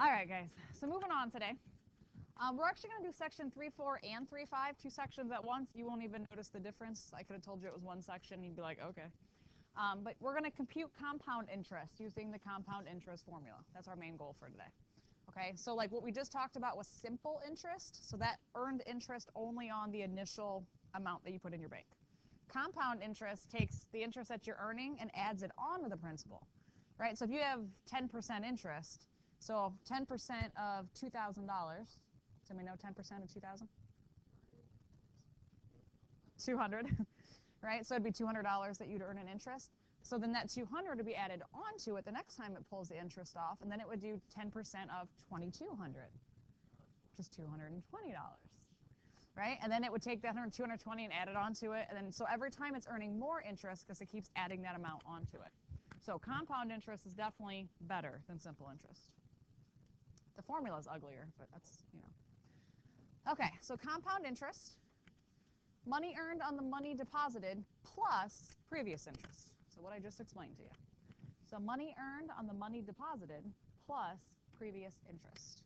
All right, guys. So moving on today. We're actually going to do section 3.4 and 3.5, two sections at once. You won't even notice the difference. I could have told you it was one section. You'd be like, okay. But we're going to compute compound interest using the compound interest formula. That's our main goal for today. Okay, so like what we just talked about was simple interest. So that earned interest only on the initial amount that you put in your bank. Compound interest takes the interest that you're earning and adds it on to the principal, right? So if you have 10% interest, so 10% of $2,000, so we know 10% of 2,000? 200, right? So it'd be $200 that you'd earn in interest. So then that 200 would be added onto it the next time it pulls the interest off, and then it would do 10% of 2,200, which is $220. Right? And then it would take that 220 and add it onto it. And then so every time it's earning more interest because it keeps adding that amount onto it. So compound interest is definitely better than simple interest. The formula is uglier, but that's, you know. Okay, so compound interest, money earned on the money deposited plus previous interest. So what I just explained to you. So money earned on the money deposited plus previous interest.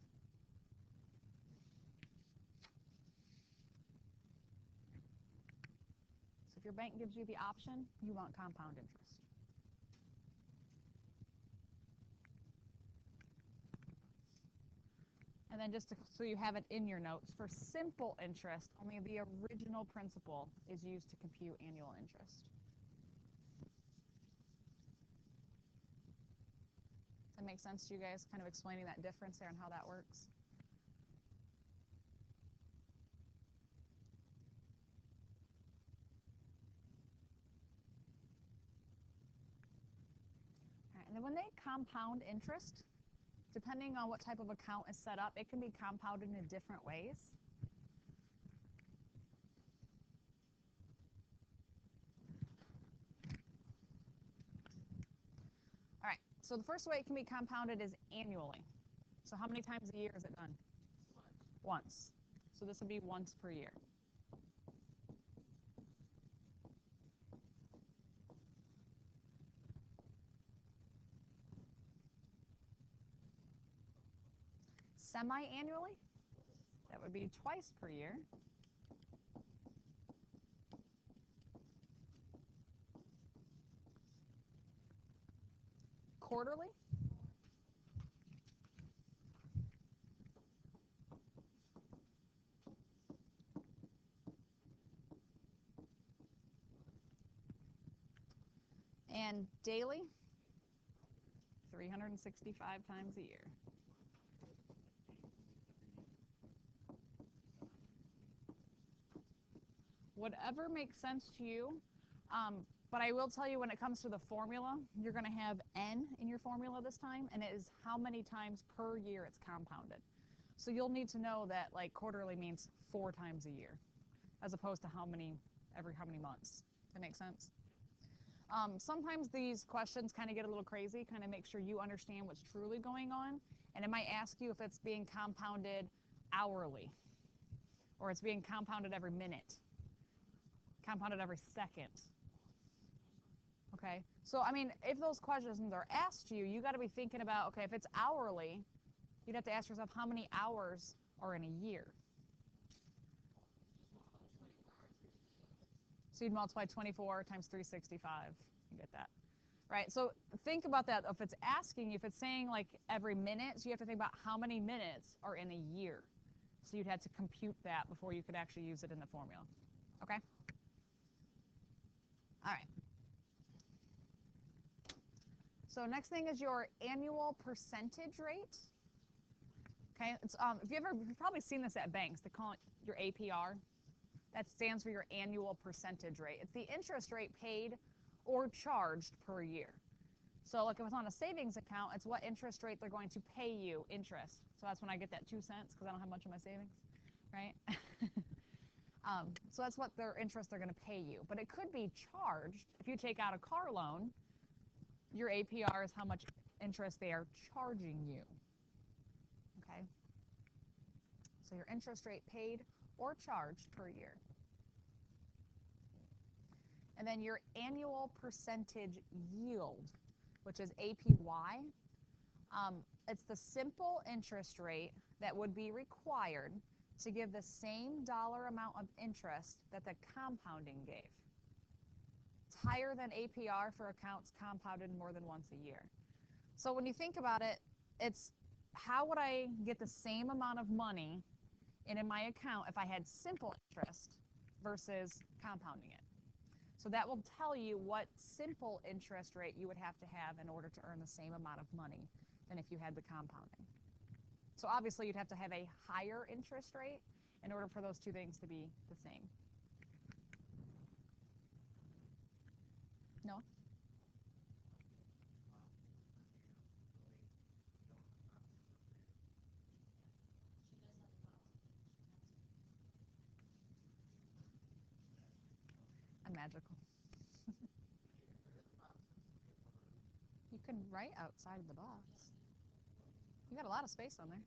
If your bank gives you the option, you want compound interest. And then just so you have it in your notes, for simple interest, only the original principal is used to compute annual interest. Does that make sense to you guys, kind of explaining that difference there and how that works? And then when they compound interest, depending on what type of account is set up, it can be compounded in different ways. All right, so the first way it can be compounded is annually. So how many times a year is it done? Once. So this would be once per year. Semi-annually, that would be twice per year. Quarterly, and daily, 365 times a year. Whatever makes sense to you. But I will tell you, when it comes to the formula, you're going to have n in your formula this time, and it is how many times per year it's compounded. So you'll need to know that like quarterly means 4 times a year, as opposed to every how many months. That makes sense? Sometimes these questions kind of get a little crazy, kind of make sure you understand what's truly going on. And it might ask you if it's being compounded hourly, or it's being compounded every minute, compounded every second. Okay, so I mean, if those questions are asked you, you got to be thinking about, okay, if it's hourly, you'd have to ask yourself how many hours are in a year. So you'd multiply 24 times 365. You get that, right? So think about that. If it's asking you, if it's saying like every minute, so you have to think about how many minutes are in a year. So you'd have to compute that before you could actually use it in the formula. Okay? All right. So next thing is your annual percentage rate. Okay, it's, you've probably seen this at banks. They call it your APR. That stands for your annual percentage rate. It's the interest rate paid or charged per year. So like if it's on a savings account, it's what interest rate they're going to pay you interest. So that's when I get that 2 cents because I don't have much of my savings, right? So that's what their interest they're going to pay you. But it could be charged. If you take out a car loan, your APR is how much interest they are charging you. Okay? So your interest rate paid or charged per year. And then your annual percentage yield, which is APY. It's the simple interest rate that would be required to give the same dollar amount of interest that the compounding gave. It's higher than APR for accounts compounded more than once a year. So when you think about it, it's how would I get the same amount of money in my account if I had simple interest versus compounding it? So that will tell you what simple interest rate you would have to have in order to earn the same amount of money than if you had the compounding. So obviously you'd have to have a higher interest rate in order for those two things to be the same. No? I'm magical. You can write outside of the box. You got a lot of space on there.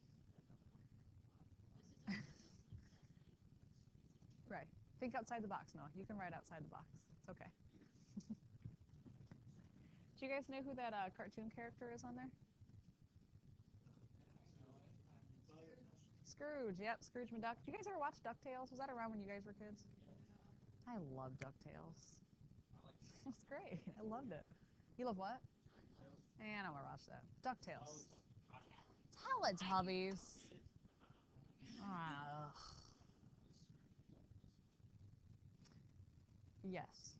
Right. Think outside the box, Noah. You can write outside the box. It's okay. Do you guys know who that cartoon character is on there? Scrooge. Yep, Scrooge McDuck. Did you guys ever watch DuckTales? Was that around when you guys were kids? I love DuckTales. It's great. I loved it. You love what? And I want to watch that. DuckTales. Teletubbies. Ah, yes.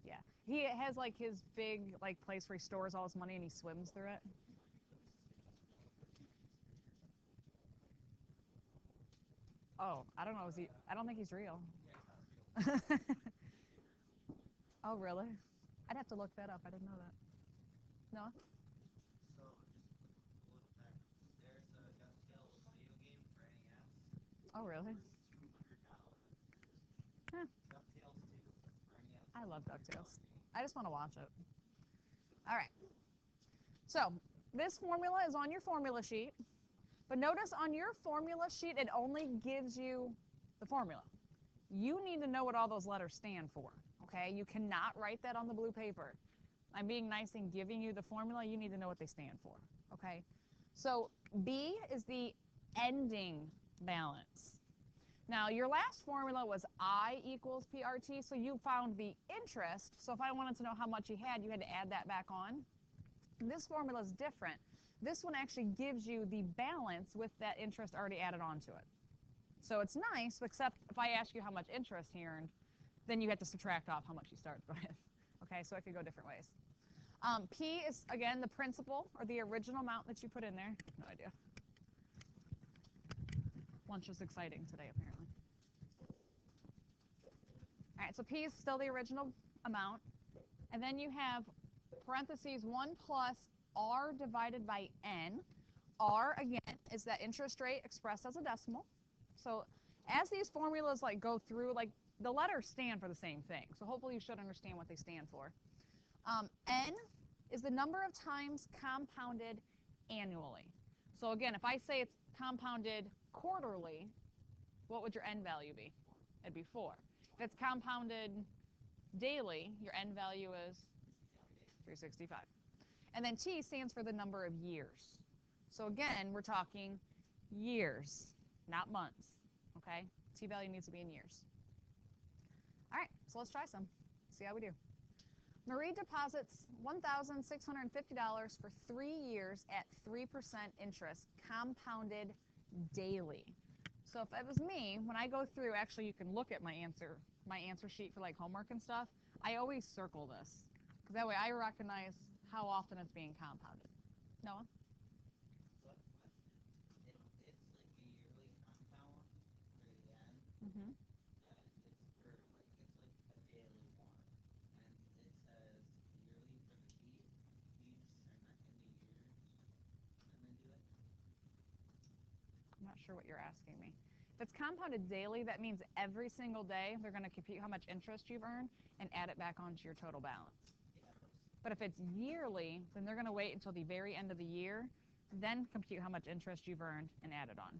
Yeah. He has like his big like place where he stores all his money and he swims through it. Oh, I don't know. Is he? I don't think he's real. Oh, really? I'd have to look that up. I didn't know that. No? Oh, really? Huh. I love DuckTales. I just want to watch it. All right. So this formula is on your formula sheet. But notice on your formula sheet, it only gives you the formula. You need to know what all those letters stand for. Okay? You cannot write that on the blue paper. I'm being nice and giving you the formula. You need to know what they stand for. Okay? So B is the ending balance. Now, your last formula was I equals PRT, so you found the interest. So if I wanted to know how much you had to add that back on. This formula is different. This one actually gives you the balance with that interest already added onto it. So it's nice, except if I ask you how much interest he earned, then you have to subtract off how much you started with. Okay, so it could go different ways. P is, again, the principal, or the original amount that you put in there. No idea. Lunch is exciting today, apparently. All right, so P is still the original amount. And then you have parentheses 1 plus R divided by N. R, again, is that interest rate expressed as a decimal. So as these formulas like go through, like the letters stand for the same thing. So hopefully you should understand what they stand for. N is the number of times compounded annually. So again, if I say it's compounded quarterly, what would your N value be? It'd be 4. If it's compounded daily, your N value is 365. And then T stands for the number of years. So again, we're talking years, not months. Okay? T value needs to be in years. All right, so let's try some. See how we do. Marie deposits $1,650 for 3 years at 3% interest, compounded daily. So if it was me, when I go through, actually you can look at my answer sheet for like homework and stuff. I always circle this, because that way I recognize how often it's being compounded. Noah? Mm-hmm. I'm not sure what you're asking me. If it's compounded daily, that means every single day they're going to compute how much interest you've earned and add it back onto your total balance. But if it's yearly, then they're going to wait until the very end of the year, then compute how much interest you've earned and add it on.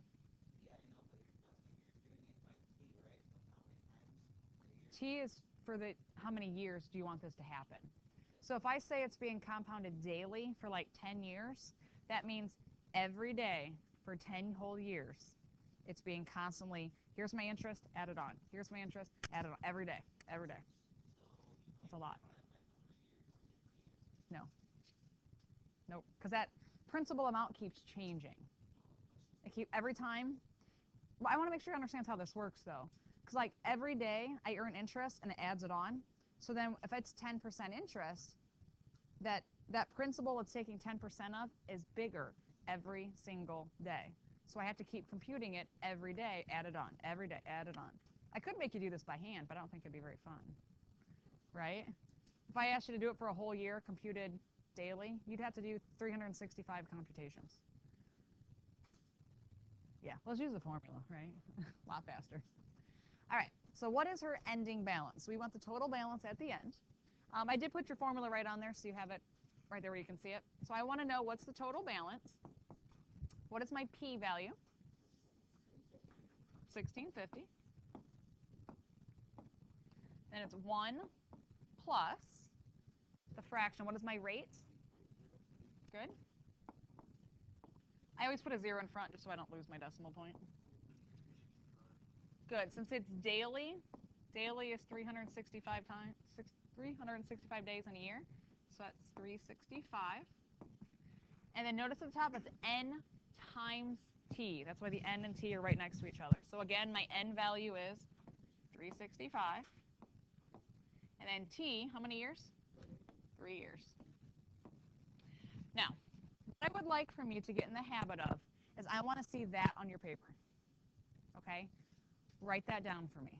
T is for the how many years do you want this to happen. So if I say it's being compounded daily for like 10 years, that means every day for 10 whole years, it's being constantly, here's my interest, add it on. Here's my interest, add it on. Every day, every day. It's a lot. No. Nope. Because that principal amount keeps changing. Every time. Well, I want to make sure you understand how this works, though. Because, like, every day I earn interest and it adds it on. So then if it's 10% interest, that principal it's taking 10% of is bigger every single day. So I have to keep computing it every day, add it on, every day, add it on. I could make you do this by hand, but I don't think it'd be very fun, right? If I asked you to do it for a whole year, computed daily, you'd have to do 365 computations. Yeah, let's use the formula, right? A lot faster. All right, so what is her ending balance? We want the total balance at the end. I did put your formula right on there, so you have it right there where you can see it. So I want to know what's the total balance. What is my P value? 1650. Then it's 1 plus the fraction. What is my rate? Good. I always put a 0 in front just so I don't lose my decimal point. Good. Since it's daily, daily is 365 days in a year. So that's 365. And then notice at the top it's n times t. That's why the n and t are right next to each other. So again, my n value is 365. And then t, how many years? 3 years. Now, what I would like from you to get in the habit of is I want to see that on your paper. Okay? Write that down for me.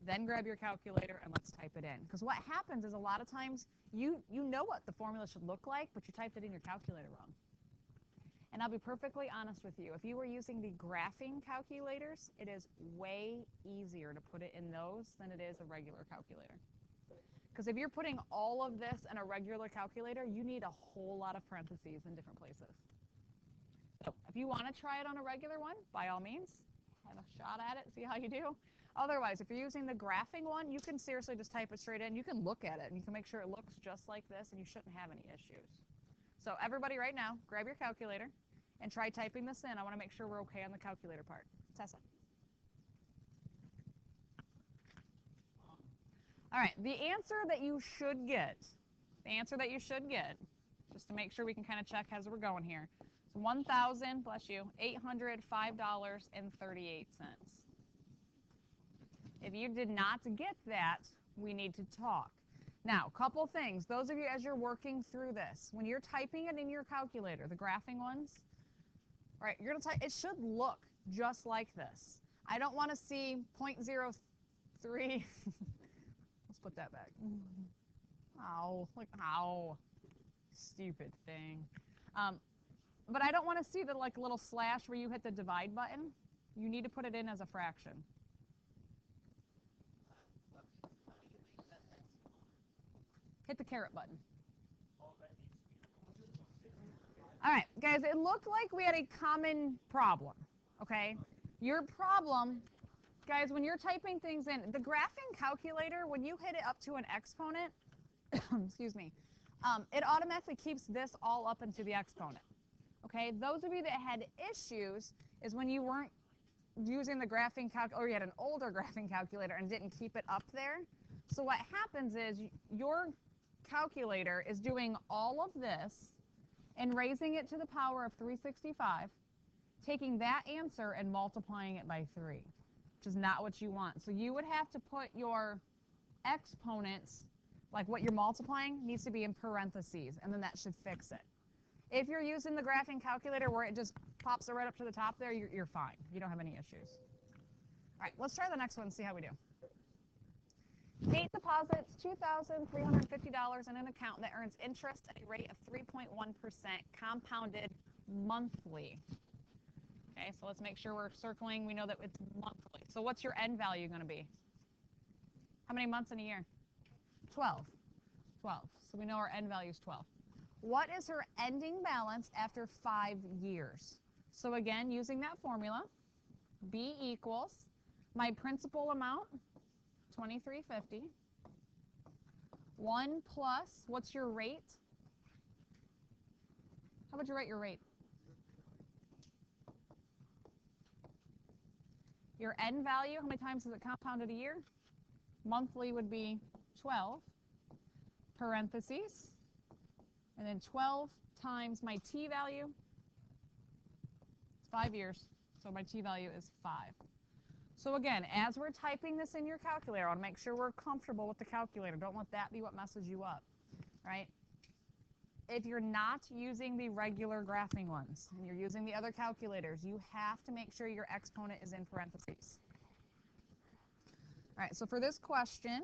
Then grab your calculator and let's type it in. Because what happens is a lot of times you know what the formula should look like, but you typed it in your calculator wrong. And I'll be perfectly honest with you. If you were using the graphing calculators, it is way easier to put it in those than it is a regular calculator. Because if you're putting all of this in a regular calculator, you need a whole lot of parentheses in different places. So if you want to try it on a regular one, by all means, have a shot at it, see how you do. Otherwise, if you're using the graphing one, you can seriously just type it straight in. You can look at it, and you can make sure it looks just like this, and you shouldn't have any issues. So everybody right now, grab your calculator and try typing this in. I want to make sure we're okay on the calculator part. Tessa. All right, the answer that you should get, just to make sure we can kind of check as we're going here, is $1,805.38. If you did not get that, we need to talk. Now, couple things. Those of you, as you're working through this, when you're typing it in your calculator, the graphing ones, right, you're going to type, it should look just like this. I don't want to see 0.03. Let's put that back. Ow, like, ow, stupid thing. But I don't want to see the like little slash where you hit the divide button. You need to put it in as a fraction. Hit the caret button. All right, guys, it looked like we had a common problem, okay? Your problem, guys, when you're typing things in, the graphing calculator, when you hit it up to an exponent, excuse me, it automatically keeps this all up into the exponent, okay? Those of you that had issues is when you weren't using the graphing calculator, or you had an older graphing calculator and didn't keep it up there. So what happens is your calculator is doing all of this and raising it to the power of 365, taking that answer and multiplying it by 3, which is not what you want. So you would have to put your exponents, like what you're multiplying, needs to be in parentheses, and then that should fix it. If you're using the graphing calculator where it just pops it right up to the top there, you're fine. You don't have any issues. All right, let's try the next one and see how we do. Kate deposits $2,350 in an account that earns interest at a rate of 3.1% compounded monthly. Okay, so let's make sure we're circling. We know that it's monthly. So what's your end value going to be? How many months in a year? 12. 12. So we know our end value is 12. What is her ending balance after 5 years? So again, using that formula, B equals my principal amount, $2,350. 1 plus, what's your rate? How would you write your rate? Your N value, how many times is it compounded a year? Monthly would be 12, parentheses, and then 12 times my T value. It's 5 years, so my T value is 5. So again, as we're typing this in your calculator, I want to make sure we're comfortable with the calculator. Don't let that be what messes you up, right? If you're not using the regular graphing ones and you're using the other calculators, you have to make sure your exponent is in parentheses. All right, so for this question,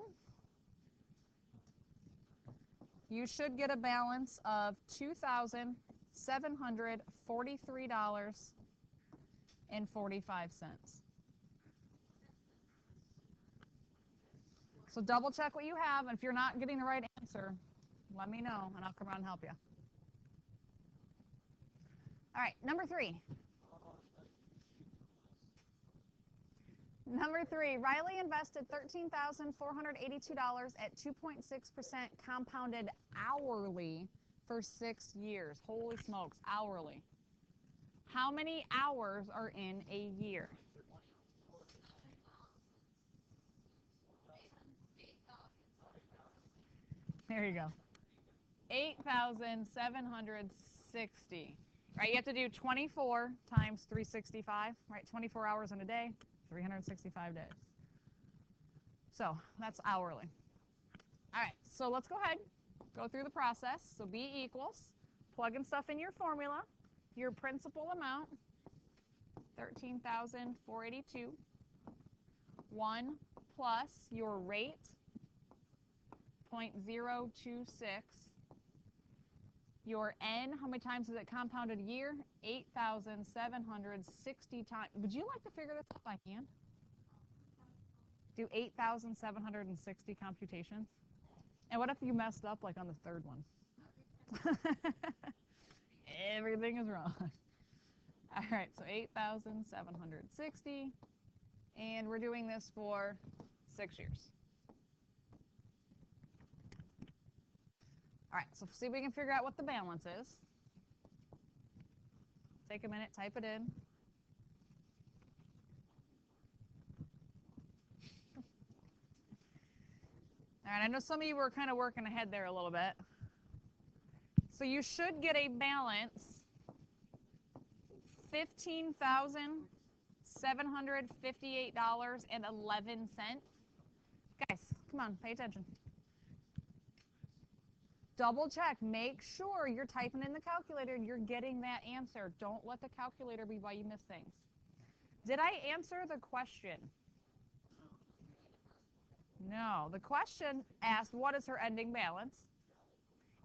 you should get a balance of $2,743.45. So double check what you have, and if you're not getting the right answer, let me know, and I'll come around and help you. All right, number 3. Number 3, Riley invested $13,482 at 2.6% compounded hourly for 6 years. Holy smokes, hourly. How many hours are in a year? There you go. 8,760. Right, you have to do 24 times 365, right? 24 hours in a day, 365 days. So that's hourly. All right, so let's go ahead, go through the process. So B equals, plug in stuff in your formula, your principal amount, 13,482, 1 plus your rate, 0.026. Your N, how many times is it compounded a year? 8,760 times. Would you like to figure this out by hand? Do 8,760 computations? And what if you messed up like on the third one? Everything is wrong. All right, so 8,760. And we're doing this for 6 years. All right, so see if we can figure out what the balance is. Take a minute, type it in. All right, I know some of you were kind of working ahead there a little bit. So you should get a balance, $15,758.11. Guys, come on, pay attention. Double check. Make sure you're typing in the calculator and you're getting that answer. Don't let the calculator be why you miss things. Did I answer the question? No. The question asked, what is her ending balance?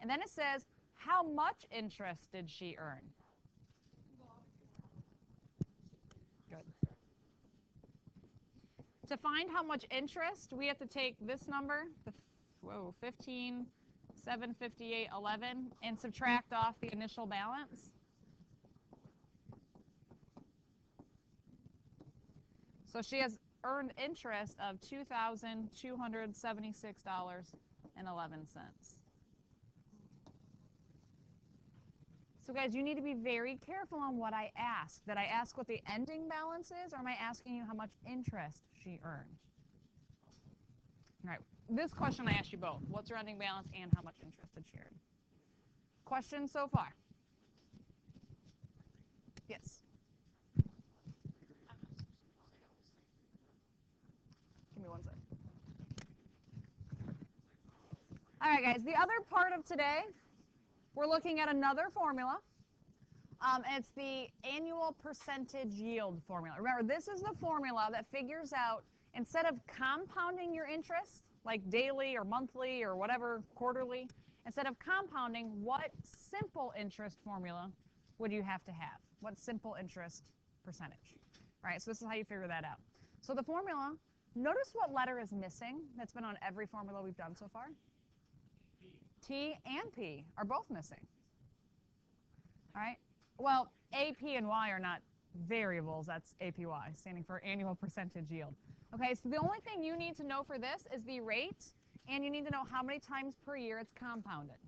And then it says, how much interest did she earn? Good. To find how much interest, we have to take this number, 15,758.11, and subtract off the initial balance. So she has earned interest of $2,276.11. So guys, you need to be very careful on what I ask. Did I ask what the ending balance is, or am I asking you how much interest she earned? All right, this question I asked you both. What's her ending balance and how much interest did she earn? Questions so far? Yes. Give me one second. All right, guys, the other part of today, we're looking at another formula. It's the annual percentage yield formula. Remember, this is the formula that figures out, instead of compounding your interest, like daily or monthly or whatever, quarterly, instead of compounding, what simple interest formula would you have to have? What simple interest percentage? All right, so this is how you figure that out. So the formula, notice what letter is missing that's been on every formula we've done so far? T and P are both missing. All right? Well, A, P, and Y are not variables. That's APY, standing for annual percentage yield. Okay, so the only thing you need to know for this is the rate, and you need to know how many times per year it's compounded.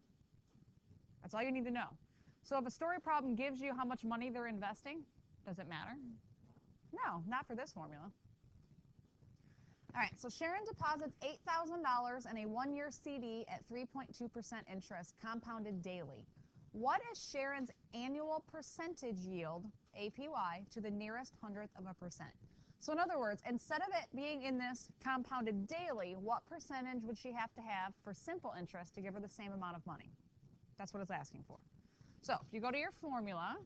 That's all you need to know. So if a story problem gives you how much money they're investing, does it matter? No, not for this formula. All right, so Sharon deposits $8,000 in a one-year CD at 3.2% interest, compounded daily. What is Sharon's annual percentage yield, APY, to the nearest hundredth of a percent? So in other words, instead of it being in this compounded daily, what percentage would she have to have for simple interest to give her the same amount of money? That's what it's asking for. So if you go to your formula,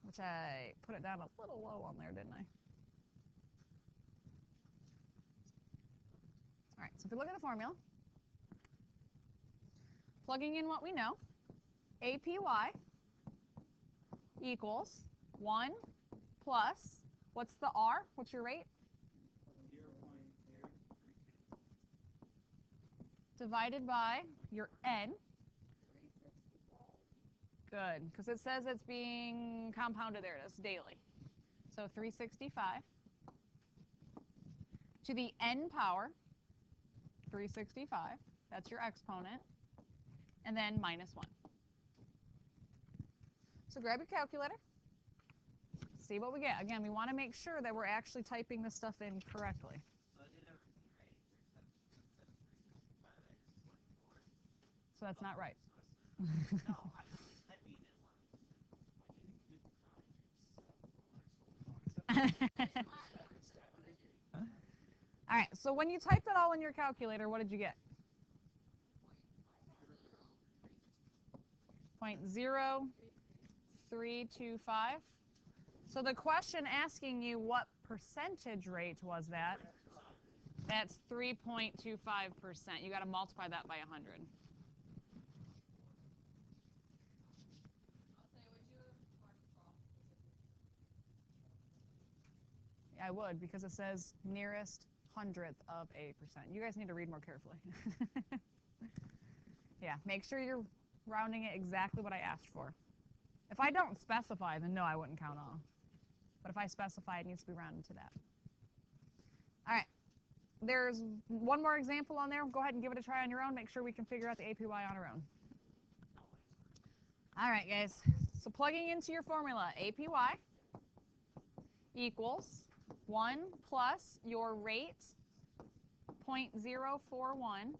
which I put it down a little low on there, didn't I? All right, so if we look at the formula, plugging in what we know, APY equals 1 plus, what's the R? What's your rate? 0.0. Divided by your N. Good, because it says it's being compounded there. That's daily. So 365 to the N power, 365. That's your exponent. And then minus 1. So grab your calculator. See what we get. Again, we want to make sure that we're actually typing this stuff in correctly. So that's not right. All right, so when you typed it all in your calculator, what did you get? 0.0325. So the question asking you what percentage rate was that? That's 3.25%. You got to multiply that by 100. I would, because it says nearest hundredth of a percent. You guys need to read more carefully. Yeah, make sure you're rounding it exactly what I asked for. If I don't specify, then no, I wouldn't count off. But if I specify, it needs to be rounded to that. All right, there's one more example on there. Go ahead and give it a try on your own. Make sure we can figure out the APY on our own. All right, guys. So plugging into your formula, APY equals 1 plus your rate, 0.041,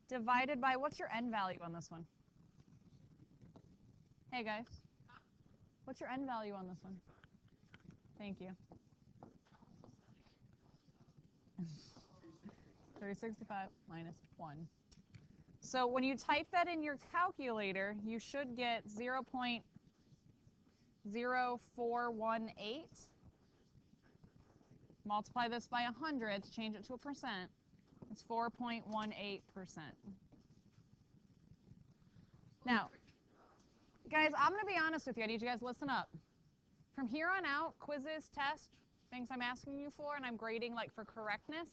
divided by, what's your N value on this one? Hey, guys. What's your N value on this one? Thank you. 365 minus 1. So when you type that in your calculator, you should get 0.0418. Multiply this by 100 to change it to a percent. It's 4.18%. Now, guys, I'm going to be honest with you. I need you guys to listen up. From here on out, quizzes, tests, things I'm asking you for, and I'm grading like for correctness.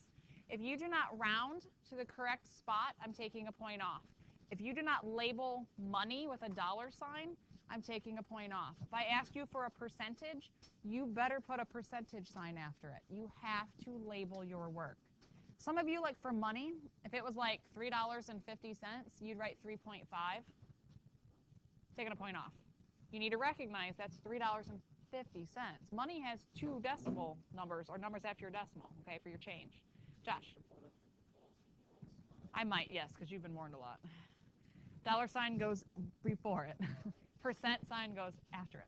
If you do not round to the correct spot, I'm taking a point off. If you do not label money with a dollar sign, I'm taking a point off. If I ask you for a percentage, you better put a percentage sign after it. You have to label your work. Some of you, like for money, if it was like $3.50, you'd write 3.5. Taking a point off. You need to recognize that's $3.50. Money has 2 decimal numbers, or numbers after your decimal, okay, for your change. Josh? I might, yes, because you've been warned a lot. Dollar sign goes before it. Percent sign goes after it.